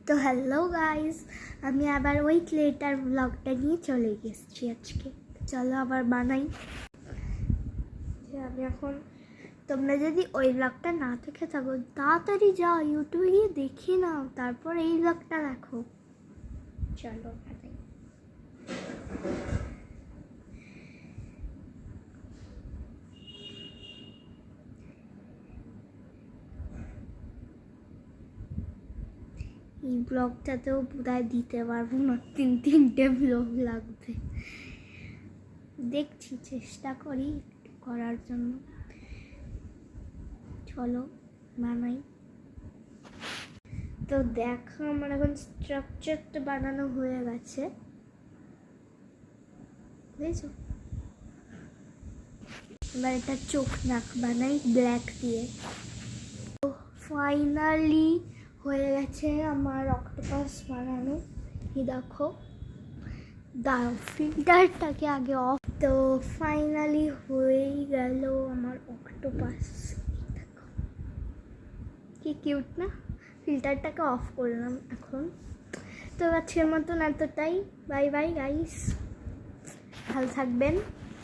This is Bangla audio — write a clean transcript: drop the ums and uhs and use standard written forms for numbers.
তো হ্যালো গাইস, আমি আবার ওই ক্লেটার ব্লগটা নিয়ে চলে গেছি আজকে। চলো আবার বানাই। আমি এখন, তোমরা যদি ওই ব্লগটা না দেখে থাকো তাড়াতাড়ি যাও ইউটিউবে গিয়ে দেখে নাও, তারপর এই ব্লগটা দেখো। চলো বানাই। এই ব্লগটাতেও বোধহয় দিতে পারবো না, তিনটে ব্লগ লাগবে। দেখছি, চেষ্টা করি করার জন্য। চলো বানাই। তো দেখো আমার এখন স্ট্রাকচারটা বানানো হয়ে গেছে, বুঝেছো? এবার এটা চোখ নাক বানাই ব্ল্যাক দিয়ে। তো ফাইনালি হয়ে গেছে আমার অক্টোপাস বানানো। এই দেখো, দাঁড়াও ফিল্টারটাকে আগে অফ। তো ফাইনালি হয়েই গেল আমার অক্টোপাস। দেখো কি কিউট না? ফিল্টারটাকে অফ করলাম এখন। তো আজকের মতন এতটাই। বাই বাই গাইস, ভালো থাকবেন।